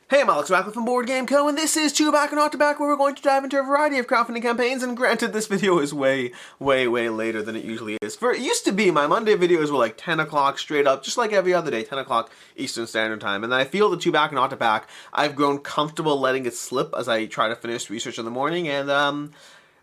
Hey, I'm Alex Radcliffe from Board Game Co, and this is Two Back and Not to Back, where we're going to dive into a variety of crowdfunding campaigns. And granted, this video is way later than it usually is. It used to be my Monday videos were like 10 o'clock straight up, just like every other day, 10 o'clock Eastern Standard Time. And I feel the Two Back and Not to Back, I've grown comfortable letting it slip as I try to finish research in the morning, and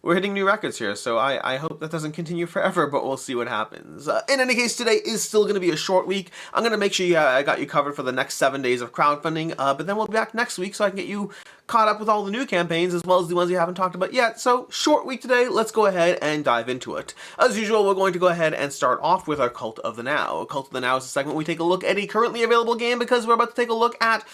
we're hitting new records here, so I hope that doesn't continue forever, but we'll see what happens. In any case, today is still going to be a short week. I'm going to make sure I got you covered for the next 7 days of crowdfunding, but then we'll be back next week so I can get you caught up with all the new campaigns as well as the ones we haven't talked about yet. So, short week today, let's go ahead and dive into it. As usual, we're going to go ahead and start off with our Cult of the Now. Cult of the Now is a segment where we take a look at a currently available game because we're about to take a look at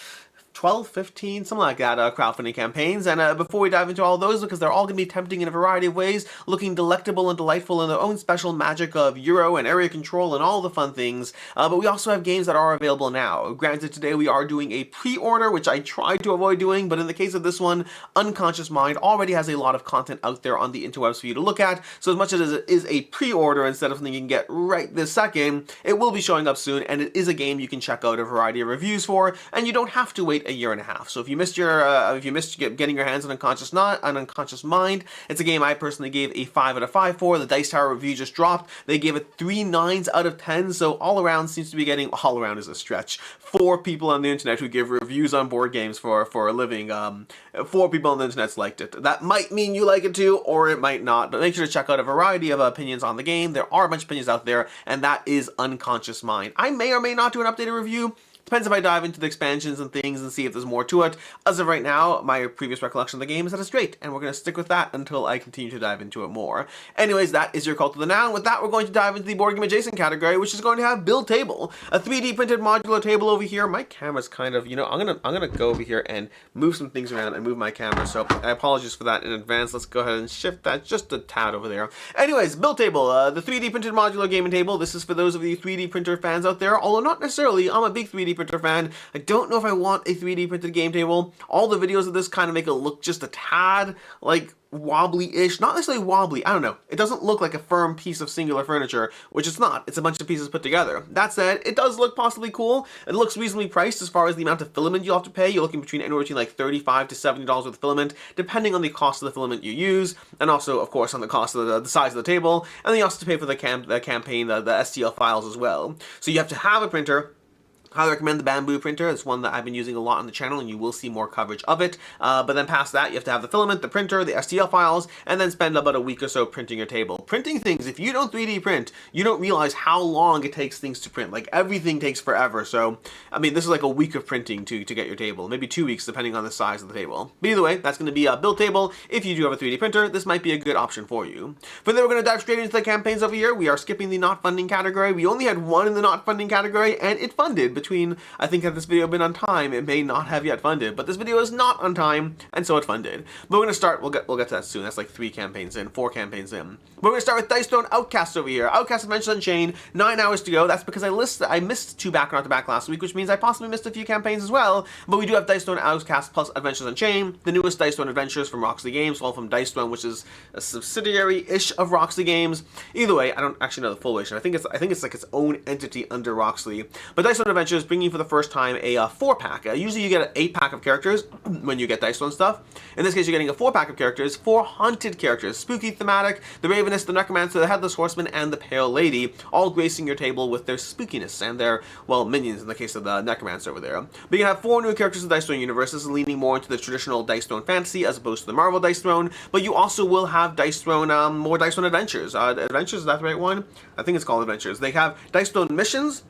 12, 15, something like that, crowdfunding campaigns. And before we dive into all those, because they're all going to be tempting in a variety of ways, looking delectable and delightful in their own special magic of Euro and area control and all the fun things, but we also have games that are available now. Granted, today we are doing a pre-order, which I tried to avoid doing, but in the case of this one, Unconscious Mind already has a lot of content out there on the interwebs for you to look at, so as much as it is a pre-order instead of something you can get right this second, it will be showing up soon, and it is a game you can check out a variety of reviews for, and you don't have to wait a year and a half. So if you missed getting your hands on Unconscious Mind, it's a game I personally gave a 5 out of 5 for. The Dice Tower review just dropped. They gave it 3 9s out of 10. So all around seems to be getting, all around is a stretch, 4 people on the internet who give reviews on board games for a living. 4 people on the internet liked it. That might mean you like it too, or it might not. But make sure to check out a variety of opinions on the game. There are a bunch of opinions out there, and that is Unconscious Mind. I may or may not do an updated review. Depends if I dive into the expansions and things and see if there's more to it. As of right now, my previous recollection of the game is that it's great, and we're going to stick with that until I continue to dive into it more. Anyways, that is your Cult of the Now, and with that, we're going to dive into the board game adjacent category, which is going to have BuilTable, a 3D printed modular table over here. My camera's kind of, I'm gonna go over here and move some things around and move my camera, so I apologize for that in advance. Let's go ahead and shift that just a tad over there. Anyways, BuilTable, the 3D printed modular gaming table. This is for those of you 3D printer fans out there, although not necessarily. I'm a big 3D printer fan. I don't know if I want a 3D printed game table. All the videos of this kind of make it look just a tad like wobbly-ish, not necessarily wobbly, I don't know. It doesn't look like a firm piece of singular furniture, which it's not. It's a bunch of pieces put together. That said, it does look possibly cool. It looks reasonably priced as far as the amount of filament you'll have to pay. You're looking anywhere between like $35 to $70 worth of filament, depending on the cost of the filament you use, and also, of course, on the cost of the size of the table, and then you also have to pay for the campaign, the STL files as well. So you have to have a printer. I recommend the Bamboo printer. It's one that I've been using a lot on the channel, and you will see more coverage of it. But then past that, you have to have the filament, the printer, the STL files, and then spend about a week or so printing your table. Printing things, if you don't 3D print, you don't realize how long it takes things to print. Like, everything takes forever. So, I mean, this is like a week of printing to get your table. Maybe 2 weeks, depending on the size of the table. But either way, that's going to be a BuilTable. If you do have a 3D printer, this might be a good option for you. But then we're going to dive straight into the campaigns over here. We are skipping the not funding category. We only had one in the not funding category, and it funded between, I think, had this video been on time, it may not have yet funded, but this video is not on time, and so it funded. But we're going to start, we'll get to that soon. That's like 4 campaigns in. We're going to start with Dice Throne Outcasts over here. Outcasts Adventures Unchained, 9 hours to go. That's because I missed 2 back and not to back last week, which means I possibly missed a few campaigns as well, but we do have Dice Throne Outcasts plus Adventures Unchained, the newest Dice Throne Adventures from Roxley Games, all from Dice Throne, which is a subsidiary-ish of Roxley Games. Either way, I don't actually know the full version. I think it's like its own entity under Roxley. But Dice Throne Adventures bringing for the first time a 4-pack. Usually you get an 8-pack of characters when you get Dice Throne stuff. In this case, you're getting a 4-pack of characters, 4 haunted characters, spooky thematic, the Raveness, the Necromancer, the Headless Horseman, and the Pale Lady, all gracing your table with their spookiness and their, well, minions in the case of the Necromancer over there. But you have 4 new characters in the Dice Throne universe. This is leaning more into the traditional Dice Throne fantasy as opposed to the Marvel Dice Throne, but you also will have Dice Throne, more Dice Throne Adventures. Adventures, is that the right one? I think it's called Adventures. They have Dice Throne Missions,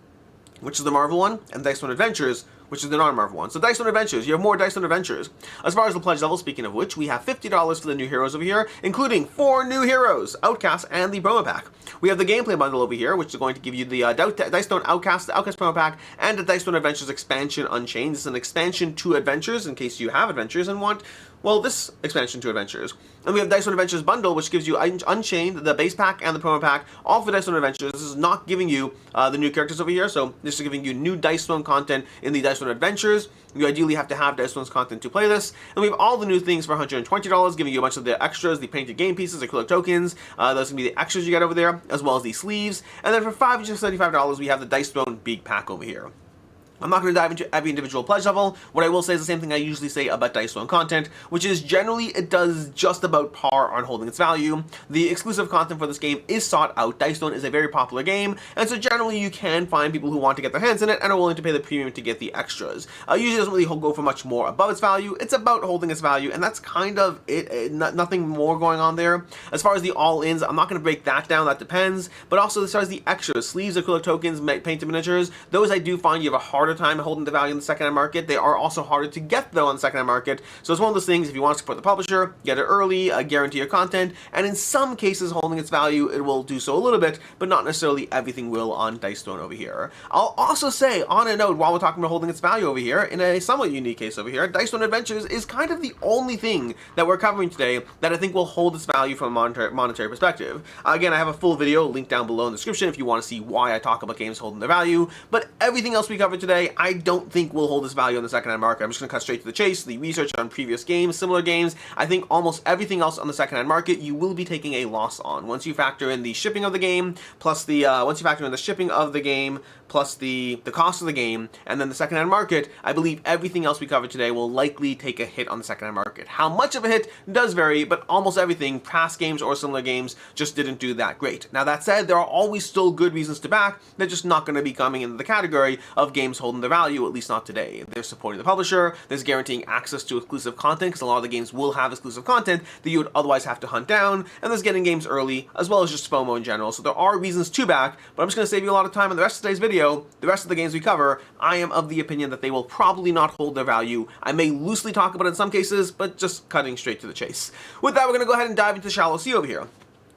which is the Marvel one, and Dice Throne Adventures, which is the non-Marvel one. So Dice Throne Adventures, you have more Dice Throne Adventures. As far as the pledge level, speaking of which, we have $50 for the new heroes over here, including 4 new heroes, Outcasts, and the promo pack. We have the gameplay bundle over here, which is going to give you the Dice Throne Outcast, the Outcast promo pack, and the Dice Throne Adventures expansion Unchained. This is an expansion to Adventures, in case you have Adventures and want, well, this expansion to Adventures. And we have Dice Throne Adventures bundle, which gives you Unchained, the base pack, and the promo pack, all for Dice Throne Adventures. This is not giving you the new characters over here, so this is giving you new Dice Throne content in the Dice Throne Adventures. You ideally have to have Dice Throne's content to play this. And we have all the new things for $120, giving you a bunch of the extras, the painted game pieces, acrylic tokens. Those can be the extras you get over there, as well as the sleeves. And then for $575, we have the Dice Throne Big Pack over here. I'm not going to dive into every individual pledge level. What I will say is the same thing I usually say about Dicestone content, which is generally it does just about par on holding its value. The exclusive content for this game is sought out. Dicestone is a very popular game, and so generally you can find people who want to get their hands in it and are willing to pay the premium to get the extras. Usually doesn't really go for much more above its value. It's about holding its value, and that's kind of it. Nothing more going on there. As far as the all-ins, I'm not going to break that down. That depends. But also as far as the extras, sleeves, acrylic tokens, painted miniatures, those I do find you have a harder time holding the value in the secondhand market. They are also harder to get though on the secondhand market. So it's one of those things, if you want to support the publisher, get it early, guarantee your content, and in some cases holding its value, it will do so a little bit, but not necessarily everything will on Dicestone over here. I'll also say, on a note, while we're talking about holding its value over here, in a somewhat unique case over here, Dicestone Adventures is kind of the only thing that we're covering today that I think will hold its value from a monetary perspective. Again, I have a full video linked down below in the description if you want to see why I talk about games holding their value, but everything else we covered today, I don't think will hold this value on the secondhand market. I'm just going to cut straight to the chase. The research on previous games, similar games, I think almost everything else on the secondhand market you will be taking a loss on. Once you factor in the shipping of the game, plus the plus the cost of the game, and then the secondhand market, I believe everything else we covered today will likely take a hit on the secondhand market. How much of a hit does vary, but almost everything, past games or similar games, just didn't do that great. Now that said, there are always still good reasons to back. They're just not going to be coming into the category of games holding their value, at least not today. They're supporting the publisher, there's guaranteeing access to exclusive content, because a lot of the games will have exclusive content that you would otherwise have to hunt down, and there's getting games early, as well as just FOMO in general. So there are reasons to back, but I'm just going to save you a lot of time on the rest of today's video. The rest of the games we cover, I am of the opinion that they will probably not hold their value. I may loosely talk about it in some cases, but just cutting straight to the chase. With that, we're going to go ahead and dive into Shallow Sea over here.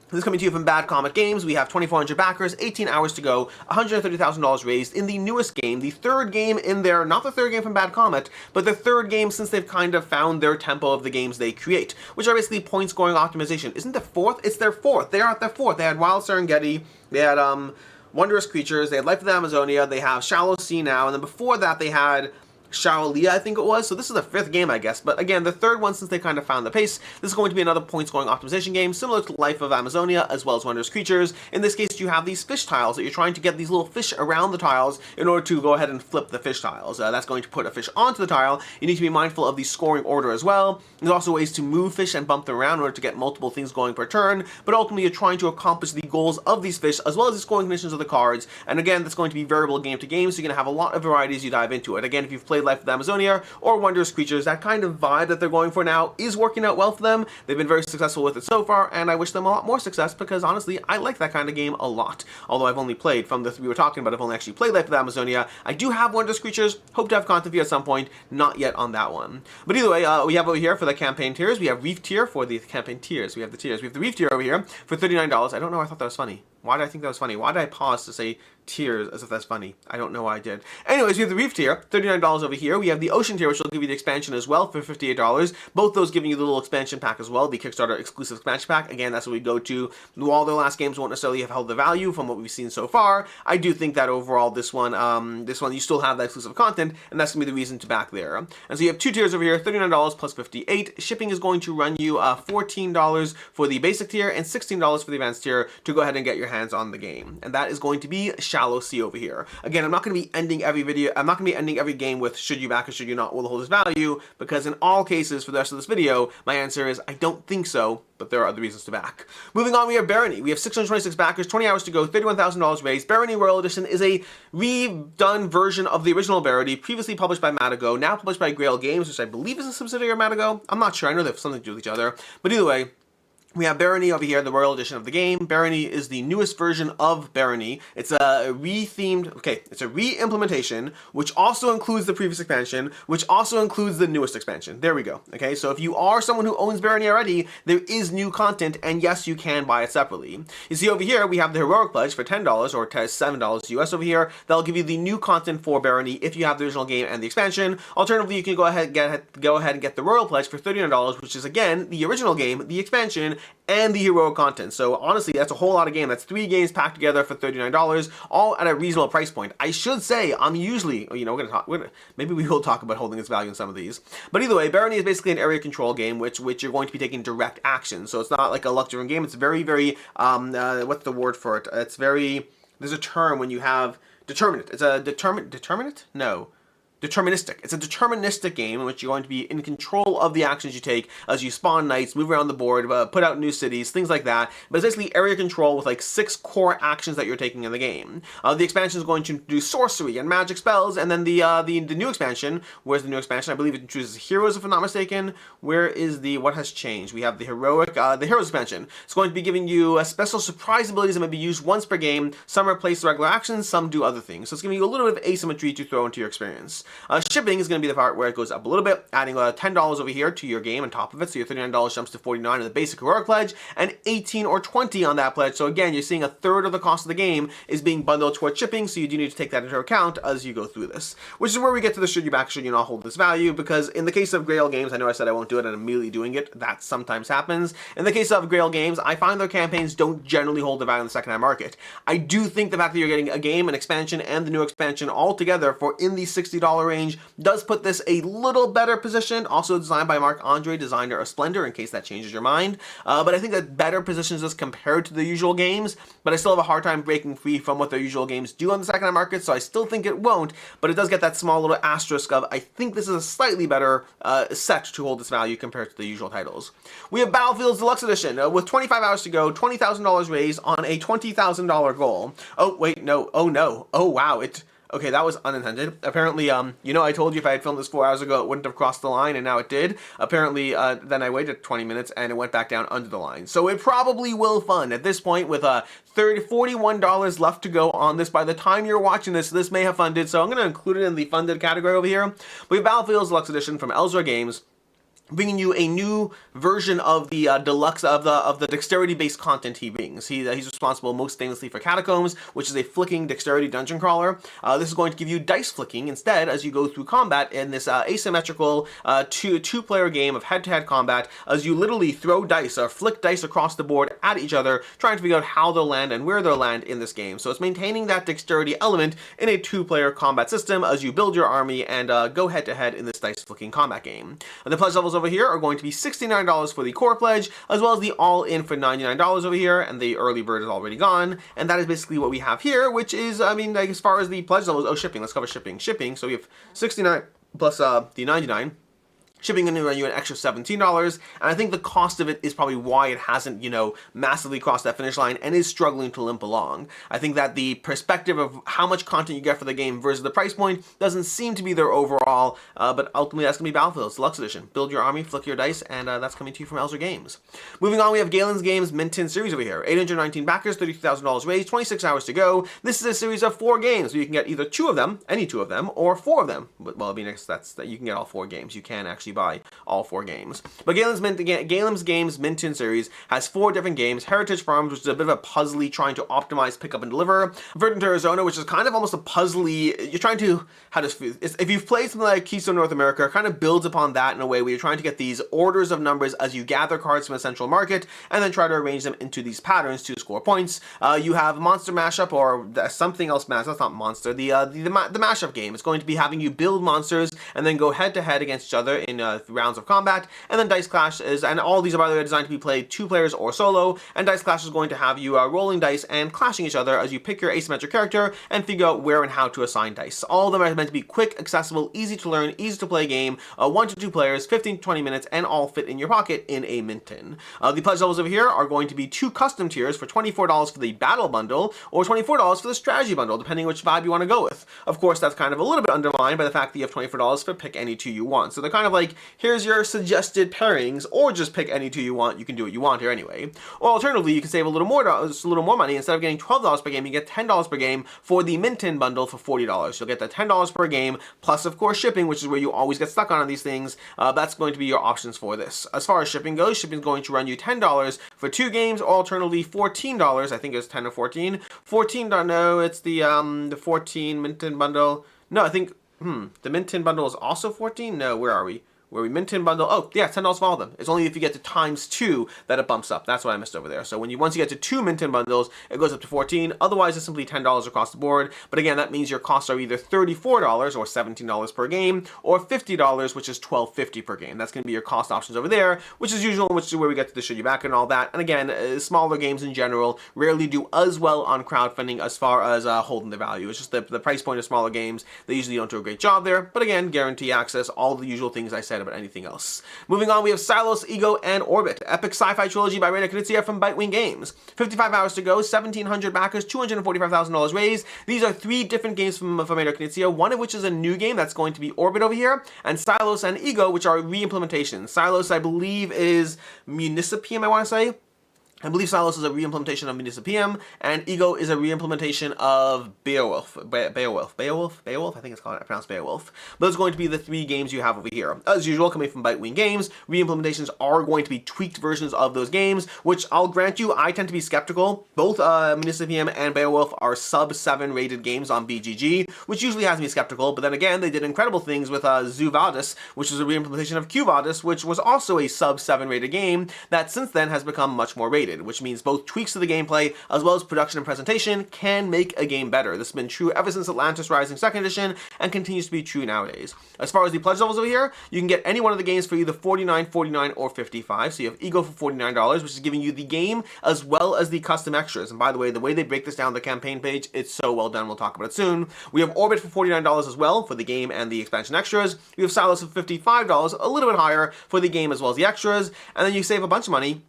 This is coming to you from Bad Comet Games. We have 2,400 backers, 18 hours to go, $130,000 raised in the newest game, the third game in there, not the third game from Bad Comet, but the third game since they've kind of found their tempo of the games they create, which are basically point scoring optimization. Isn't the fourth? It's their fourth. They are at their fourth. They had Wild Serengeti, they had Wondrous Creatures, they had Life of the Amazonia, they have Shallow Sea now, and then before that they had Shaolia, I think it was. So this is the fifth game, I guess. But again, the third one since they kind of found the pace. This is going to be another point-scoring optimization game, similar to Life of Amazonia, as well as Wondrous Creatures. In this case, you have these fish tiles that you're trying to get these little fish around the tiles in order to go ahead and flip the fish tiles. That's going to put a fish onto the tile. You need to be mindful of the scoring order as well. There's also ways to move fish and bump them around in order to get multiple things going per turn. But ultimately, you're trying to accomplish the goals of these fish, as well as the scoring conditions of the cards. And again, that's going to be variable game to game, so you're going to have a lot of variety as you dive into it. Again, if you've played Life of the Amazonia or Wondrous Creatures, that kind of vibe that they're going for now is working out well for them. They've been very successful with it so far, and I wish them a lot more success because honestly, I like that kind of game a lot. Although I've only played, from the three we were talking about, I've only actually played Life of the Amazonia. I do have Wondrous Creatures, hope to have content for you at some point, not yet on that one. But either way, we have over here for the campaign tiers, we have Reef tier for the campaign tiers. We have the tiers. We have the Reef tier over here for $39. I don't know, I thought that was funny. Why did I think that was funny? Why did I pause to say tiers as if that's funny? I don't know why I did. Anyways, we have the Reef tier, $39 over here. We have the Ocean tier, which will give you the expansion as well for $58. Both those giving you the little expansion pack as well, the Kickstarter exclusive expansion pack. Again, that's what we go to. While their last games won't necessarily have held the value from what we've seen so far, I do think that overall this one you still have that exclusive content, and that's going to be the reason to back there. And so you have two tiers over here, $39 plus $58. Shipping is going to run you $14 for the basic tier and $16 for the advanced tier to go ahead and get your hands on the game. And that is going to be Shallow Sea over here. Again, I'm not going to be ending every game with should you back or should you not will hold its value, because in all cases for the rest of this video, my answer is I don't think so, but there are other reasons to back. Moving on, we have Barony. We have 626 backers, 20 hours to go, $31,000 raised. Barony Royal Edition is a redone version of the original Barony, previously published by Matago, now published by Grail Games, which I believe is a subsidiary of Matago. I'm not sure. I know they have something to do with each other. But either way, we have Barony over here, the Royal Edition of the game. Barony is the newest version of Barony. It's a it's a re-implementation, which also includes the previous expansion, which also includes the newest expansion. There we go. Okay, so if you are someone who owns Barony already, there is new content, and yes, you can buy it separately. You see over here, we have the Heroic Pledge for $10 or $7 US over here. That'll give you the new content for Barony if you have the original game and the expansion. Alternatively, you can go ahead and get the Royal Pledge for $39, which is again the original game, the expansion, and the heroic content. So honestly, that's a whole lot of game. That's 3 games packed together for $39, all at a reasonable price point. I should say, I'm usually, maybe we will talk about holding its value in some of these. But either way, Barony is basically an area control game, which you're going to be taking direct action. So it's not like a luck-driven game. It's very, very, what's the word for it? It's very, there's a term when you have determinate. It's a determinate? No. Deterministic. It's a deterministic game in which you're going to be in control of the actions you take as you spawn knights, move around the board, put out new cities, things like that. But it's basically area control with like 6 core actions that you're taking in the game. The expansion is going to introduce sorcery and magic spells, and then the new expansion. Where's the new expansion? I believe it introduces heroes, if I'm not mistaken. Where is what has changed? We have the heroes expansion. It's going to be giving you special surprise abilities that may be used once per game. Some replace the regular actions, some do other things. So it's giving you a little bit of asymmetry to throw into your experience. Shipping is going to be the part where it goes up a little bit, adding $10 over here to your game on top of it, so your $39 jumps to $49 on the basic heroic pledge, and $18 or $20 on that pledge. So again, you're seeing a third of the cost of the game is being bundled towards shipping, so you do need to take that into account as you go through this. Which is where we get to the should you back, should you not hold this value, because in the case of Grail games, I know I said I won't do it and I'm immediately doing it, that sometimes happens. In the case of Grail games, I find their campaigns don't generally hold the value in the secondhand market. I do think the fact that you're getting a game, an expansion, and the new expansion all together for in the $60 range does put this a little better positioned. Also designed by Marc Andre, designer of Splendor, in case that changes your mind. But I think that better positions this compared to the usual games, but I still have a hard time breaking free from what their usual games do on the secondhand market, so I still think it won't, but it does get that small little asterisk of I think this is a slightly better set to hold this value compared to the usual titles. We have Battlefield's Deluxe Edition with 25 hours to go, $20,000 raised on a $20,000 goal. Oh, wait, no. Oh, no. Oh, wow. Okay, that was unintended. Apparently, you know, I told you if I had filmed this 4 hours ago, it wouldn't have crossed the line, and now it did. Apparently, then I waited 20 minutes, and it went back down under the line. So it probably will fund. At this point, with $41 left to go on this, by the time you're watching this, this may have funded, so I'm going to include it in the funded category over here. We have Battlefield's Deluxe Edition from Elzra Games, bringing you a new version of the deluxe of the dexterity-based content he brings. He's responsible most famously for Catacombs, which is a flicking dexterity dungeon crawler. This is going to give you dice flicking instead as you go through combat in this asymmetrical two-player game of head-to-head combat as you literally throw dice or flick dice across the board at each other, trying to figure out how they'll land and where they'll land in this game. So it's maintaining that dexterity element in a two-player combat system as you build your army and go head-to-head in this dice flicking combat game. The pledge levels over here are going to be $69 for the core pledge, as well as the all-in for $99 over here, and the early bird is already gone, and that is basically what we have here, which is, I mean, like, as far as the pledge levels, shipping, let's cover shipping. So we have 69 plus the 99. Shipping going to run you an extra $17, and I think the cost of it is probably why it hasn't, you know, massively crossed that finish line and is struggling to limp along. I think that the perspective of how much content you get for the game versus the price point doesn't seem to be there overall, but ultimately that's going to be Battlefield's Deluxe Edition. Build your army, flick your dice, and that's coming to you from Elzra Games. Moving on, we have Galen's Games Mint 10 series over here. 819 backers, $32,000 raised, 26 hours to go. This is a series of 4 games, so you can get either 2 of them, any 2 of them, or 4 of them. Well, I mean, that's that you can get all 4 games. You can actually buy all 4 games. But Galen's Games Mint 10 series has 4 different games. Heritage Farms, which is a bit of a puzzly, trying to optimize, pick up, and deliver. Verdant Arizona, which is kind of almost a puzzly, you're trying to, if you've played something like Keystone North America, it kind of builds upon that in a way where you're trying to get these orders of numbers as you gather cards from a central market, and then try to arrange them into these patterns to score points. You have Monster Mashup, or something else mashup, that's not Monster, the Mashup game. It's going to be having you build monsters, and then go head-to-head against each other in rounds of combat, and then Dice Clash is, and all these are by the way designed to be played 2 players or solo, and Dice Clash is going to have you rolling dice and clashing each other as you pick your asymmetric character and figure out where and how to assign dice. All of them are meant to be quick, accessible, easy to learn, easy to play game, 1 to 2 players, 15 to 20 minutes, and all fit in your pocket in a mint tin. The pledge levels over here are going to be 2 custom tiers for $24 for the battle bundle, or $24 for the strategy bundle, depending which vibe you want to go with. Of course, that's kind of a little bit undermined by the fact that you have $24 for pick any 2 you want. So they're kind of like, here's your suggested pairings, or just pick any 2 you want. You can do what you want here anyway. Or alternatively, you can save a little more money. Instead of getting $12 per game, you get $10 per game for the Mint tin bundle for $40. You'll get that $10 per game, plus of course shipping, which is where you always get stuck on these things. That's going to be your options for this. As far as shipping goes, shipping is going to run you $10 for 2 games, or alternatively $14. I think it was 10 or 14. 14, no, it's the 14 Mint tin bundle. No, I think, the Mint tin bundle is also 14? No, where are we? where we mint in bundle. Oh, yeah, $10 for all of them. It's only if you get to ×2 that it bumps up. That's what I missed over there. So once you get to 2 mint in bundles, it goes up to 14. Otherwise, it's simply $10 across the board. But again, that means your costs are either $34 or $17 per game, or $50, which is $12.50 per game. That's going to be your cost options over there, which is usual, which is where we get to the should you back and all that. And again, smaller games in general rarely do as well on crowdfunding as far as holding the value. It's just the price point of smaller games. They usually don't do a great job there. But again, guarantee access, all the usual things I said about anything else. Moving on, we have Silos, Ego, and Orbit. Epic sci-fi trilogy by Reina Knizia from Bitewing Games. 55 hours to go, 1,700 backers, $245,000 raised. These are 3 different games from Reina Knizia, one of which is a new game that's going to be Orbit over here, and Silos and Ego, which are re-implementations. Silos, I believe, is Municipium, I want to say. I believe Silos is a re-implementation of Municipium, and Ego is a re-implementation of Beowulf. Beowulf? I think it's pronounced Beowulf. Those are going to be the 3 games you have over here. As usual, coming from Bitewing Games, re-implementations are going to be tweaked versions of those games, which I'll grant you, I tend to be skeptical. Both Municipium and Beowulf are sub-7 rated games on BGG, which usually has me skeptical, but then again, they did incredible things with Zoo Vadis, which was a re-implementation of Q Vadis, which was also a sub-7 rated game that since then has become much more rated, which means both tweaks to the gameplay as well as production and presentation can make a game better. This has been true ever since Atlantis Rising 2nd Edition and continues to be true nowadays. As far as the pledge levels over here, you can get any one of the games for either $49, $49, or $55. So you have Ego for $49, which is giving you the game as well as the custom extras. And by the way they break this down on the campaign page, it's so well done. We'll talk about it soon. We have Orbit for $49 as well for the game and the expansion extras. We have Silos for $55, a little bit higher for the game as well as the extras. And then you save a bunch of money.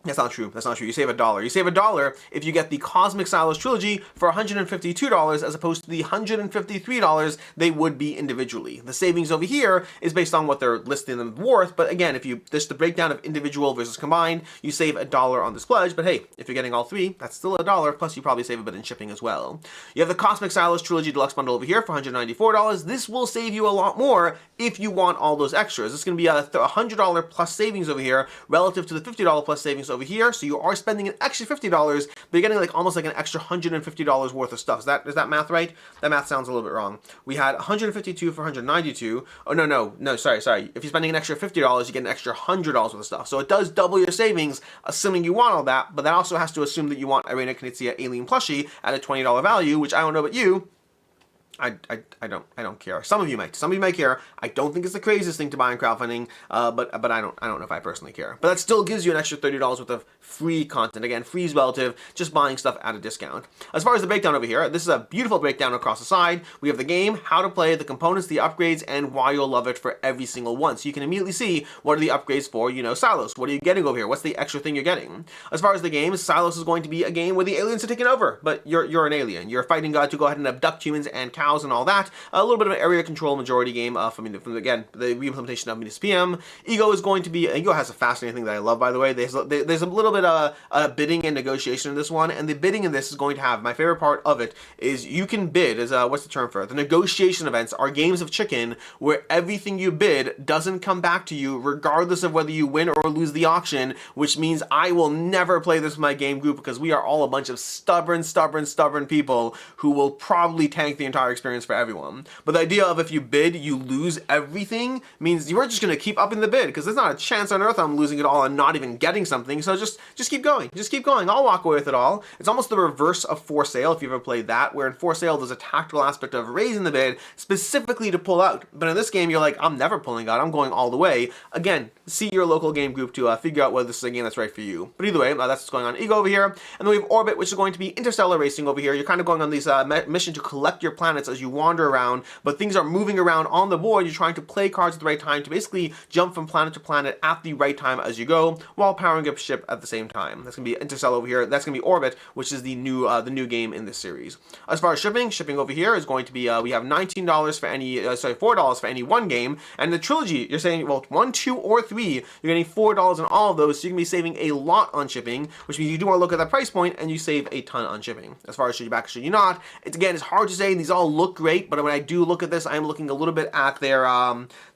That's not true. That's not true. You save $1. You save $1 if you get the Cosmic Silos Trilogy for $152 as opposed to the $153 they would be individually. The savings over here is based on what they're listing them worth, but again, if you just the breakdown of individual versus combined, you save $1 on this pledge, but hey, if you're getting all 3, that's still $1, plus you probably save a bit in shipping as well. You have the Cosmic Silos Trilogy Deluxe Bundle over here for $194. This will save you a lot more if you want all those extras. It's going to be a $100 plus savings over here relative to the $50 plus savings over here, so you are spending an extra $50, but you're getting almost like an extra $150 worth of stuff. Is that math right? That math sounds a little bit wrong. We had 152 for 192. Oh no, sorry. If you're spending an extra $50, you get an extra $100 worth of stuff. So it does double your savings, assuming you want all that, but that also has to assume that you want a Reina Knizia Alien plushie at a $20 value, which I don't know about you. I don't care. Some of you might care. I don't think it's the craziest thing to buy in crowdfunding, but I don't know if I personally care. But that still gives you an extra $30 worth of free content. Again, free is relative, just buying stuff at a discount. As far as the breakdown over here, this is a beautiful breakdown across the side. We have the game, how to play, the components, the upgrades, and why you'll love it for every single one. So you can immediately see what are the upgrades for, Silos. What are you getting over here? What's the extra thing you're getting? As far as the game, Silos is going to be a game where the aliens are taking over, but you're an alien. You're fighting God to go ahead and abduct humans and cows and all that. A little bit of an area control majority game from again, the re-implementation of Municipium. Ego is going to be, Ego has a fascinating thing that I love, by the way. There's a little bit of bidding and negotiation in this one, and the bidding in this is going to have, my favorite part of it is you can bid, what's the term for it? The negotiation events are games of chicken where everything you bid doesn't come back to you regardless of whether you win or lose the auction, which means I will never play this with my game group because we are all a bunch of stubborn people who will probably tank the entire experience for everyone. But the idea of if you bid, you lose everything means you're just going to keep upping the bid because there's not a chance on earth I'm losing it all and not even getting something. So just keep going. Just keep going. I'll walk away with it all. It's almost the reverse of For Sale if you've ever played that, where in For Sale there's a tactical aspect of raising the bid specifically to pull out. But in this game, you're like, I'm never pulling out. I'm going all the way. Again, see your local game group to figure out whether this is a game that's right for you. But either way, that's what's going on. Ego over here. And then we have Orbit, which is going to be interstellar racing over here. You're kind of going on these mission to collect your planets as you wander around, but things are moving around on the board. You're trying to play cards at the right time to basically jump from planet to planet at the right time as you go, while powering up ship at the same time. That's going to be Interstellar over here. That's going to be Orbit, which is the new game in this series. As far as shipping over here is going to be, we have $19 for any, $4 for any one game, and the trilogy, you're saying, well, 1, 2, or 3, you're getting $4 on all of those, so you can be saving a lot on shipping, which means you do want to look at that price point, and you save a ton on shipping. As far as should you back, should you not, it's hard to say. These all look great, but when I do look at this, I'm looking a little bit at their,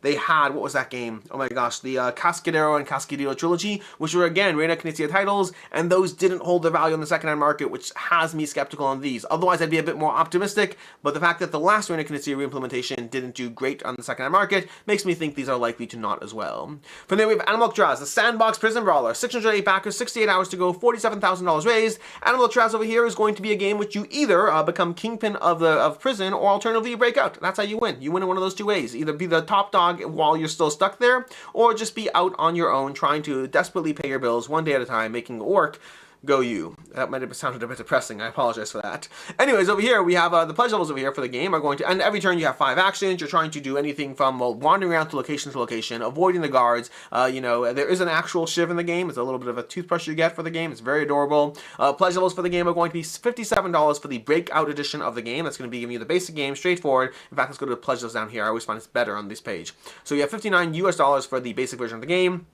they had, what was that game? Oh my gosh, the Cascadero and Cascadillo trilogy, which were, again, Reina Knizia titles, and those didn't hold their value in the secondhand market, which has me skeptical on these. Otherwise, I'd be a bit more optimistic, but the fact that the last Reina Knizia reimplementation didn't do great on the secondhand market makes me think these are likely to not as well. From there, we have ANIMALCATRAZ, the Sandbox Prison Brawler, 608 backers, 68 hours to go, $47,000 raised. ANIMALCATRAZ over here is going to be a game which you either become kingpin of prison, or alternatively you break out. That's how you win. You win in one of those two ways. Either be the top dog while you're still stuck there, or just be out on your own trying to desperately pay your bills one day at a time, making it work. Go you. That might have sounded a bit depressing. I apologize for that. Anyways, over here, we have the pledge levels over here for the game are going to, and every turn you have 5 actions. You're trying to do anything from, well, wandering around to location, avoiding the guards. You know, there is an actual shiv in the game. It's a little bit of a toothbrush you get for the game. It's very adorable. Pledge levels for the game are going to be $57 for the breakout edition of the game. That's going to be giving you the basic game, straightforward. In fact, let's go to the pledge levels down here. I always find it's better on this page. So you have $59 US for the basic version of the game.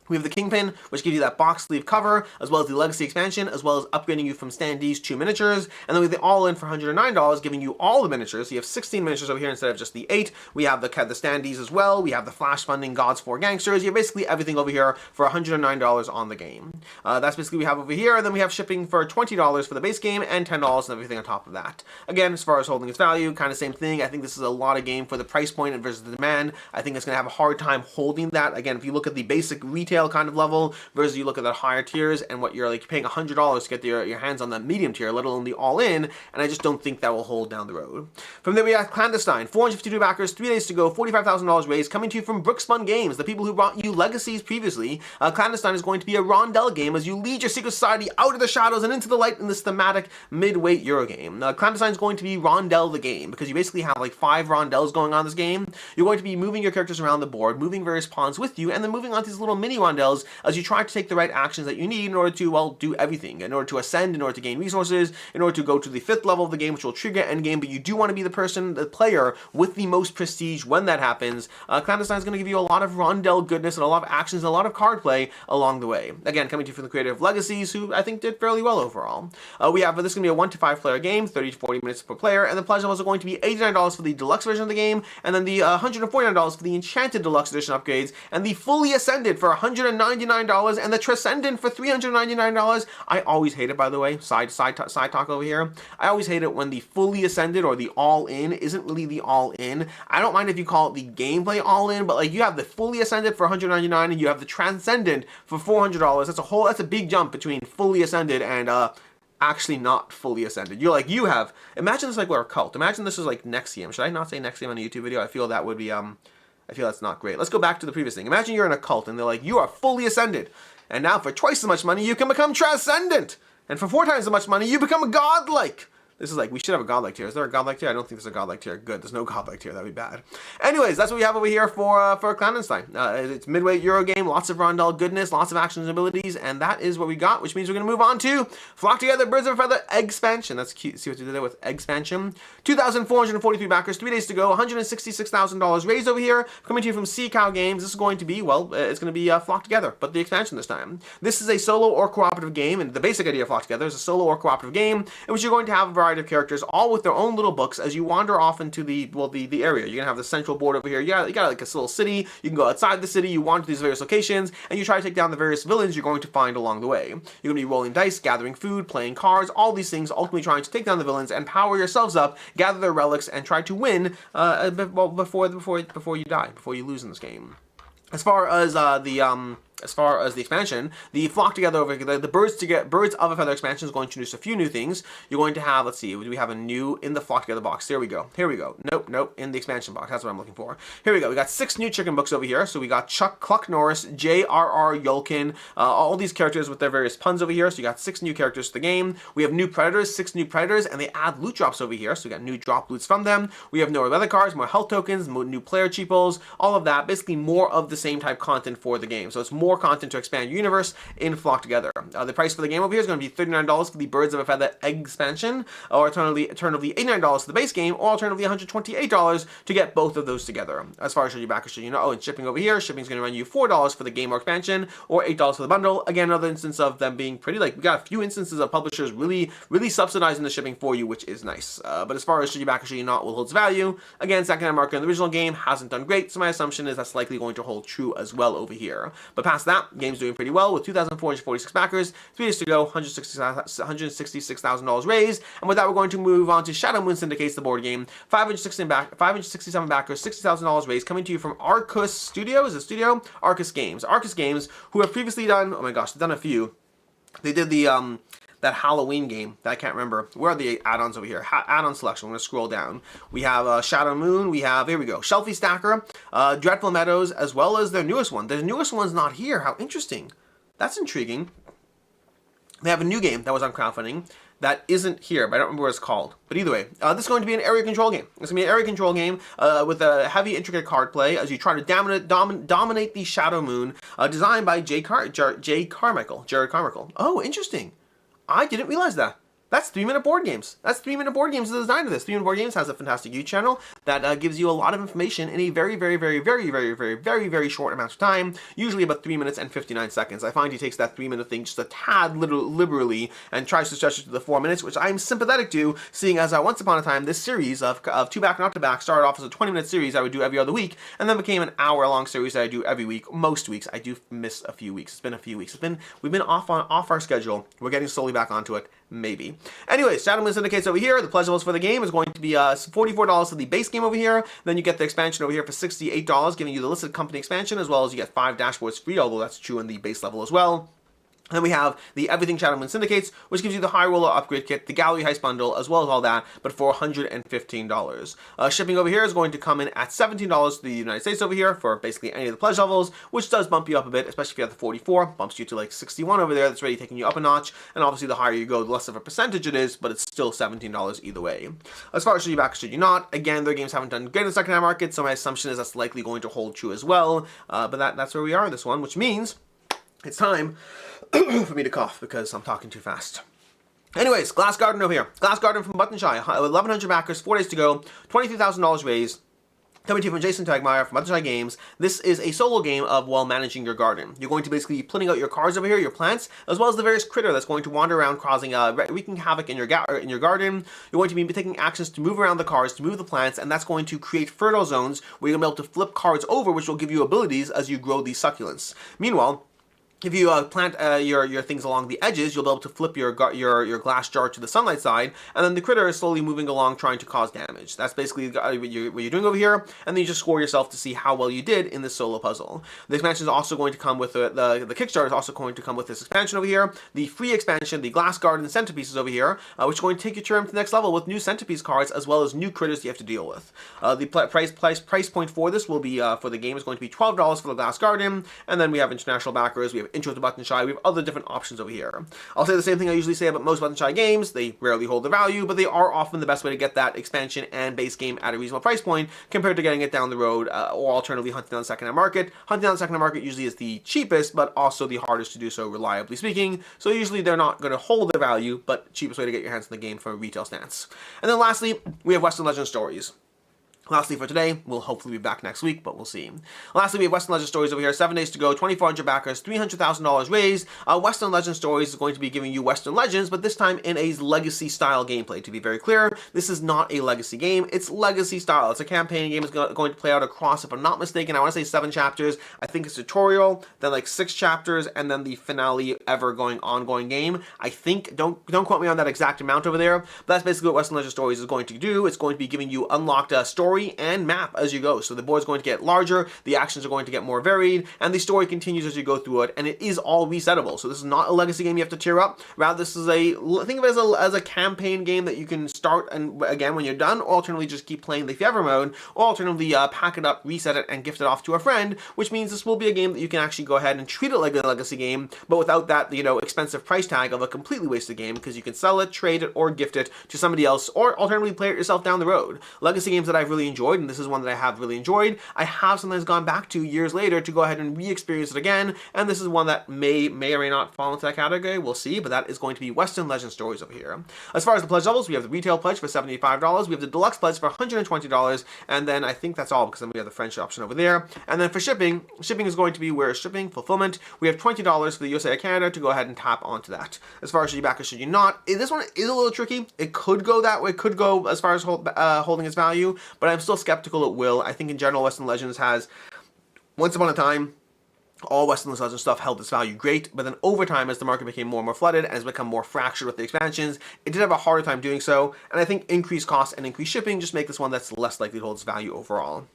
We have the Kingpin, which gives you that box sleeve cover, as well as the Legacy expansion, as well as upgrading you from standees to miniatures. And then we have the All-In for $109, giving you all the miniatures. So you have 16 miniatures over here instead of just the 8. We have the standees as well. We have the Flash Funding Gods 4 Gangsters. You have basically everything over here for $109 on the game. That's basically what we have over here. And then we have shipping for $20 for the base game and $10 and everything on top of that. Again, as far as holding its value, kind of same thing. I think this is a lot of game for the price point versus the demand. I think it's going to have a hard time holding that. Again, if you look at the basic retail kind of level versus you look at the higher tiers and what you're like paying $100 to get your hands on that medium tier, let alone the all-in, and I just don't think that will hold down the road. From there we have Clandestine, 452 backers, 3 days to go, $45,000 raised, coming to you from Brookspun Games, the people who brought you Legacies previously. Clandestine is going to be a rondel game as you lead your secret society out of the shadows and into the light in this thematic mid-weight Euro game. Clandestine is going to be rondel the game because you basically have like 5 rondels going on in this game. You're going to be moving your characters around the board, moving various pawns with you, and then moving on to these little mini rondels as you try to take the right actions that you need in order to, well, do everything. In order to ascend, in order to gain resources, in order to go to the 5th level of the game, which will trigger endgame, but you do want to be the person, the player, with the most prestige when that happens. Clandestine is going to give you a lot of rondel goodness and a lot of actions and a lot of card play along the way. Again, coming to you from the creator of Legacies, who I think did fairly well overall. We have, this is going to be a 1 to 5 player game, 30 to 40 minutes per player, and the pledge levels are going to be $89 for the deluxe version of the game, and then the $149 for the enchanted deluxe edition upgrades, and the fully ascended for $199, and the Transcendent for $399. I always hate it, by the way, side talk over here. I always hate it when the fully ascended or the all-in isn't really the all-in. I don't mind if you call it the gameplay all-in, but like you have the fully ascended for $199 and you have the Transcendent for $400. That's a big jump between fully ascended and actually not fully ascended. Imagine this like we're a cult. Imagine this is like Nexium. Should I not say Nexium on a YouTube video? I feel that would be I feel that's not great. Let's go back to the previous thing. Imagine you're in a cult and they're like, you are fully ascended. And now for twice as much money, you can become transcendent. And for 4 times as much money, you become godlike. This is like, we should have a godlike tier. Is there a godlike tier? I don't think there's a godlike tier. Good, there's no godlike tier. That'd be bad. Anyways, that's what we have over here for Clandestine. It's midweight Euro game, lots of rondel goodness, lots of actions and abilities, and that is what we got, which means we're going to move on to Flock Together Birds of a Feather Expansion. That's cute. See what you did there with Expansion. 2,443 backers, 3 days to go, $166,000 raised over here. Coming to you from Sea Cow Games. This is going to be, well, it's going to be Flock Together, but the expansion this time. This is a solo or cooperative game, and the basic idea of Flock Together is a solo or cooperative game in which you're going to have a variety of characters, all with their own little books as you wander off into the area. You're gonna have the central board over here. You got like a little city. You can go outside the city. You wander to these various locations, and you try to take down the various villains you're going to find along the way. You're gonna be rolling dice, gathering food, playing cards, all these things, ultimately trying to take down the villains and power yourselves up, gather their relics, and try to win before you die, before you lose in this game. As far as the expansion, the Flock Together over here, the Birds of a Feather expansion is going to introduce a few new things. You're going to have, let's see, do we have a new in the Flock Together box? Here we go. Nope, in the expansion box. That's what I'm looking for. Here we go. We got 6 new chicken books over here. So we got Chuck, Cluck Norris, J.R.R. Yulkin, all these characters with their various puns over here. So you got 6 new characters to the game. We have new Predators, 6 new Predators, and they add loot drops over here. So we got new drop loots from them. We have no weather cards, more health tokens, more new player cheapos, all of that. Basically more of the same type content for the game. So it's more more content to expand your universe in Flock Together. The price for the game over here is going to be $39 for the Birds of a Feather Egg expansion, or alternatively $89 for the base game, or alternatively $128 to get both of those together. As far as should you back or should you not, and shipping over here, shipping is going to run you $4 for the game or expansion, or $8 for the bundle. Again, another instance of them being pretty, we got a few instances of publishers really subsidizing the shipping for you, which is nice. But as far as should you back or should you not will hold its value, again, second-hand market in the original game hasn't done great, so my assumption is that's likely going to hold true as well over here. But past that, the game's doing pretty well with 2,446 backers, 3 days to go, $166,000 raised, and with that we're going to move on to Shadow Moon Syndicates, the board game, 567 backers, $60,000 raised, coming to you from Arcus Studio, is it Studio? Arcus Games, who have previously done, oh my gosh, they've done a few. They did the, that Halloween game that I can't remember. Where are the add-ons over here? Add-on selection. I'm going to scroll down. We have Shadow Moon. We have, here we go, Shelfie Stacker, Dreadful Meadows, as well as their newest one. Their newest one's not here. How interesting. That's intriguing. They have a new game that was on crowdfunding that isn't here, but I don't remember what it's called. But either way, this is going to be an area control game. It's going to be an area control game with a heavy, intricate card play as you try to dominate the Shadow Moon, designed by Jared Carmichael. Oh, interesting. I didn't realize that. That's 3-minute board games. The design of this. 3-minute board games has a fantastic YouTube channel that gives you a lot of information in a very short amount of time, usually about 3 minutes and 59 seconds. I find he takes that 3-minute thing just a tad liberally and tries to stretch it to the 4 minutes, which I'm sympathetic to, seeing as once upon a time this series of Two Back Not to Back started off as a 20-minute series I would do every other week, and then became an hour-long series that I do every week. Most weeks. I do miss a few weeks. It's been a few weeks. We've been off our schedule. We're getting slowly back onto it. Maybe. Anyways, Shadow Moon Syndicates over here. The pledge levels for the game is going to be $44 for the base game over here. Then you get the expansion over here for $68, giving you the listed company expansion, as well as you get 5 dashboards free, although that's true in the base level as well. Then we have the Everything Shadow Moon Syndicates, which gives you the High Roller Upgrade Kit, the Gallery Heist Bundle, as well as all that, but for $115. Shipping over here is going to come in at $17 to the United States over here for basically any of the pledge levels, which does bump you up a bit, especially if you have the 44, bumps you to like 61 over there. That's already taking you up a notch, and obviously the higher you go, the less of a percentage it is, but it's still $17 either way. As far as should you back or should you not, again, their games haven't done great in the second-hand market, so my assumption is that's likely going to hold true as well, but that's where we are in this one, which means it's time for me to cough because I'm talking too fast. Anyways, Glass Garden over here. Glass Garden from Buttonshy, 1,100 backers, 4 days to go, $23,000 raised. Coming to you from Jason Tagmeyer from Buttonshy Games. This is a solo game of while managing your garden. You're going to basically be putting out your cards over here, your plants, as well as the various critter that's going to wander around causing wreaking havoc in your garden. You're going to be taking actions to move around the cards, to move the plants, and that's going to create fertile zones where you're going to be able to flip cards over, which will give you abilities as you grow these succulents. Meanwhile, if you plant your things along the edges, you'll be able to flip your glass jar to the sunlight side, and then the critter is slowly moving along trying to cause damage. That's basically what you're doing over here, and then you just score yourself to see how well you did in this solo puzzle. The expansion is also going to come with the Kickstarter is also going to come with this expansion over here. The free expansion, the Glass Garden Centerpieces over here, which is going to take your term to the next level with new centerpiece cards as well as new critters you have to deal with. The price point for this will be for the game is going to be $12 for the Glass Garden, and then we have international backers. We have Intro to Buttonshy. We have other different options over here. I'll say the same thing I usually say about most Buttonshy games. They rarely hold their value, but they are often the best way to get that expansion and base game at a reasonable price point compared to getting it down the road or alternatively hunting down the second-hand market. Hunting down the second-hand market usually is the cheapest, but also the hardest to do so, reliably speaking. So usually they're not going to hold their value, but cheapest way to get your hands on the game from a retail stance. And then lastly, we have Western Legend Stories. Lastly for today, we'll hopefully be back next week, but we'll see. Lastly, we have Western Legend Stories over here. 7 days to go, 2,400 backers, $300,000 raised. Western Legend Stories is going to be giving you Western Legends, but this time in a legacy-style gameplay. To be very clear, this is not a legacy game. It's legacy-style. It's a campaign game. It's going to play out across, if I'm not mistaken, I want to say 7 chapters. I think it's tutorial, then like 6 chapters, and then the finale ongoing game. I think, don't quote me on that exact amount over there, but that's basically what Western Legend Stories is going to do. It's going to be giving you unlocked story and map as you go. So the board's going to get larger, the actions are going to get more varied, and the story continues as you go through it, and it is all resettable. So this is not a legacy game you have to tier up. Rather, this is think of it as a campaign game that you can start and again when you're done, or alternatively just keep playing the if you ever mode, or alternatively pack it up, reset it, and gift it off to a friend, which means this will be a game that you can actually go ahead and treat it like a legacy game, but without that, expensive price tag of a completely wasted game, because you can sell it, trade it, or gift it to somebody else, or alternatively play it yourself down the road. Legacy games that I've really really enjoyed, and this is one that I have really enjoyed, I have sometimes gone back to years later to go ahead and re-experience it again, and this is one that may or may not fall into that category, we'll see, but that is going to be Western Legend Stories over here. As far as the pledge levels, we have the retail pledge for $75, we have the deluxe pledge for $120, and then I think that's all, because then we have the French option over there. And then for shipping is going to be where shipping, fulfillment, we have $20 for the USA or Canada to go ahead and tap onto that. As far as should you back or should you not, this one is a little tricky. It could go that way, it could go as far as holding its value, but I'm still skeptical it will. I think in general Western Legends has, once upon a time, all Western Legends stuff held its value great, but then over time, as the market became more and more flooded and has become more fractured with the expansions, it did have a harder time doing so, and I think increased costs and increased shipping just make this one that's less likely to hold its value overall.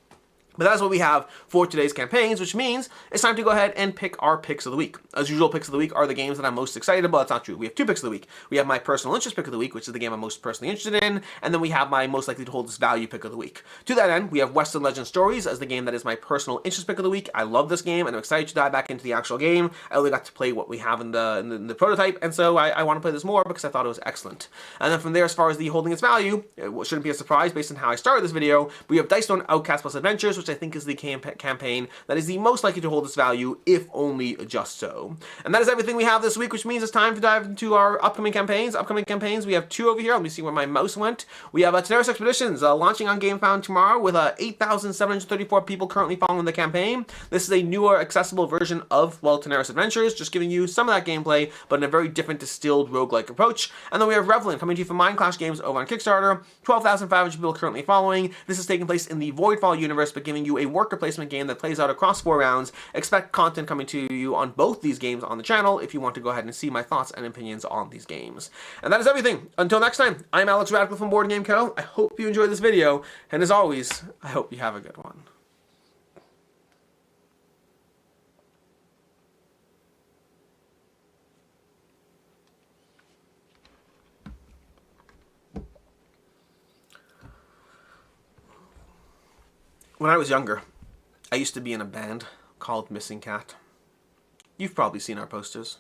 But that's what we have for today's campaigns, which means it's time to go ahead and pick our picks of the week. As usual, picks of the week are the games that I'm most excited about. That's not true. We have two picks of the week. We have my personal interest pick of the week, which is the game I'm most personally interested in, and then we have my most likely to hold its value pick of the week. To that end, we have Western Legend Stories as the game that is my personal interest pick of the week. I love this game, and I'm excited to dive back into the actual game. I only got to play what we have in the prototype, and so I want to play this more because I thought it was excellent. And then from there, as far as the holding its value, it shouldn't be a surprise based on how I started this video. We have Dice Stone Outcasts Plus Adventures, which I think is the campaign that is the most likely to hold its value, if only just so. And that is everything we have this week, which means it's time to dive into our upcoming campaigns. We have two over here. Let me see where my mouse went. We have Tenaris Expeditions launching on GameFound tomorrow with 8,734 people currently following the campaign. This is a newer, accessible version of, well, Tenaris Adventures, just giving you some of that gameplay, but in a very different, distilled, roguelike approach. And then we have Referral coming to you from Mind Clash Games over on Kickstarter. 12,500 people currently following. This is taking place in the Voidfall universe, but giving you a worker placement game that plays out across 4 rounds. Expect content coming to you on both these games on the channel if you want to go ahead and see my thoughts and opinions on these games. And that is everything. Until next time, I'm Alex Radical from Board Game Co. I hope you enjoyed this video, and as always, I hope you have a good one. When I was younger, I used to be in a band called Missing Cat. You've probably seen our posters.